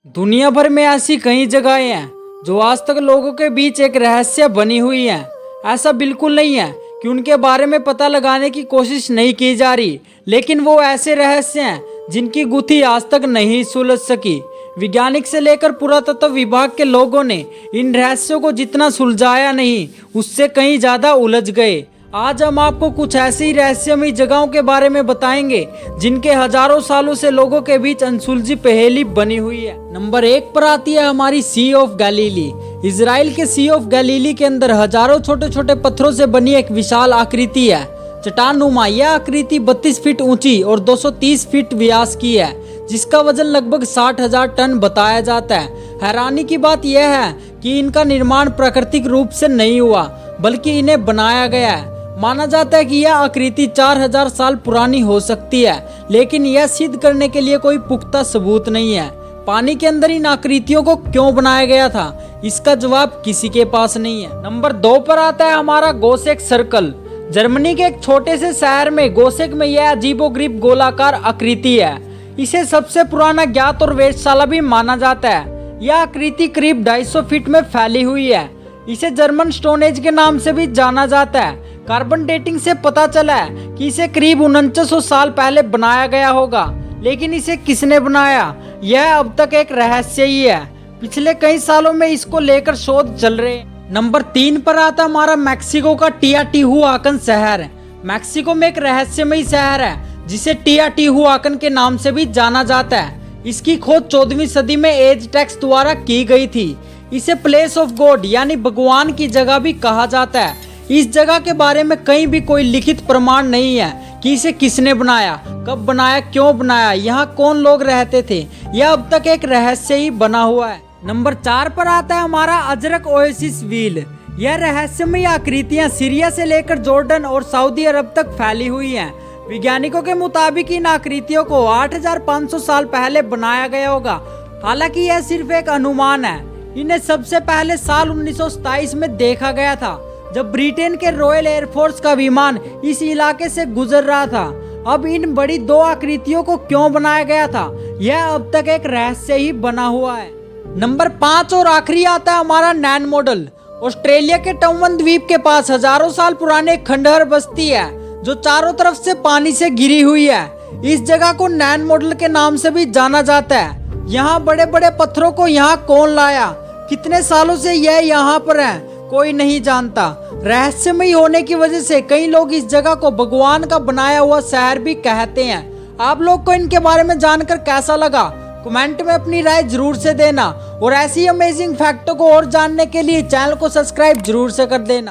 दुनिया भर में ऐसी कई जगहें हैं जो आज तक लोगों के बीच एक रहस्य बनी हुई हैं। ऐसा बिल्कुल नहीं है कि उनके बारे में पता लगाने की कोशिश नहीं की जा रही, लेकिन वो ऐसे रहस्य हैं जिनकी गुत्थी आज तक नहीं सुलझ सकी। वैज्ञानिक से लेकर पुरातत्व विभाग के लोगों ने इन रहस्यों को जितना सुलझाया नहीं, उससे कहीं ज्यादा उलझ गए। आज हम आपको कुछ ऐसी ही रहस्यमयी जगहों के बारे में बताएंगे जिनके हजारों सालों से लोगों के बीच अनसुलझी पहेली बनी हुई है। नंबर 1 पर आती है हमारी सी ऑफ गैलीली। इजराइल के सी ऑफ गैलीली के अंदर हजारों छोटे छोटे पत्थरों से बनी एक विशाल आकृति है। चट्टान नुमा यह आकृति 32 फीट ऊंची और 230 फीट व्यास की है, जिसका वजन लगभग 60,000 टन बताया जाता है। हैरानी की बात यह है कि इनका निर्माण प्राकृतिक रूप से नहीं हुआ, बल्कि इन्हें बनाया गया है। माना जाता है कि यह आकृति 4000 साल पुरानी हो सकती है, लेकिन यह सिद्ध करने के लिए कोई पुख्ता सबूत नहीं है। पानी के अंदर इन आकृतियों को क्यों बनाया गया था, इसका जवाब किसी के पास नहीं है। नंबर 2 पर आता है हमारा गोसेक सर्कल। जर्मनी के एक छोटे से शहर में गोसेक में यह अजीबोगरीब गोलाकार आकृति है। इसे सबसे पुराना ज्ञात और वेधशाला भी माना जाता है। यह आकृति करीब 250 फीट में फैली हुई है। इसे जर्मन स्टोन एज के नाम से भी जाना जाता है। कार्बन डेटिंग से पता चला है कि इसे करीब 4900 साल पहले बनाया गया होगा, लेकिन इसे किसने बनाया यह अब तक एक रहस्य ही है। पिछले कई सालों में इसको लेकर शोध चल रहे। नंबर 3 पर आता हमारा मैक्सिको का टियाटीहुआकन शहर। मैक्सिको में एक रहस्यमयी शहर है जिसे टियाटीहुआकन के नाम से भी जाना जाता है। इसकी खोज 14वीं सदी में एजटेक्स द्वारा की गई थी। इसे प्लेस ऑफ गॉड यानी भगवान की जगह भी कहा जाता है। इस जगह के बारे में कहीं भी कोई लिखित प्रमाण नहीं है कि इसे किसने बनाया, कब बनाया, क्यों बनाया, यहाँ कौन लोग रहते थे। यह अब तक एक रहस्य ही बना हुआ है। नंबर 4 पर आता है हमारा अजरक ओएसिस व्हील। यह रहस्यमयी आकृतियां सीरिया से लेकर जॉर्डन और सऊदी अरब तक फैली हुई हैं। वैज्ञानिकों के मुताबिक इन आकृतियों को 8500 साल पहले बनाया गया होगा। हालांकि यह सिर्फ एक अनुमान है। इन्हें सबसे पहले साल 1927 में देखा गया था, जब ब्रिटेन के रॉयल एयरफोर्स का विमान इस इलाके से गुजर रहा था। अब इन बड़ी 2 आकृतियों को क्यों बनाया गया था, यह अब तक एक रहस्य ही बना हुआ है। नंबर 5 और आखिरी आता है हमारा नैन मॉडल। ऑस्ट्रेलिया के टम्बन द्वीप के पास हजारों साल पुराने खंडहर बस्ती है जो चारों तरफ से पानी से घिरी हुई है। इस जगह को नैन मॉडल के नाम से भी जाना जाता है। यहाँ बड़े बड़े पत्थरों को यहाँ कौन लाया, कितने सालों से यह यहाँ पर है, कोई नहीं जानता। रहस्यमयी होने की वजह से कई लोग इस जगह को भगवान का बनाया हुआ शहर भी कहते हैं। आप लोग को इनके बारे में जानकर कैसा लगा, कमेंट में अपनी राय जरूर से देना और ऐसी अमेजिंग फैक्टों को और जानने के लिए चैनल को सब्सक्राइब जरूर से कर देना।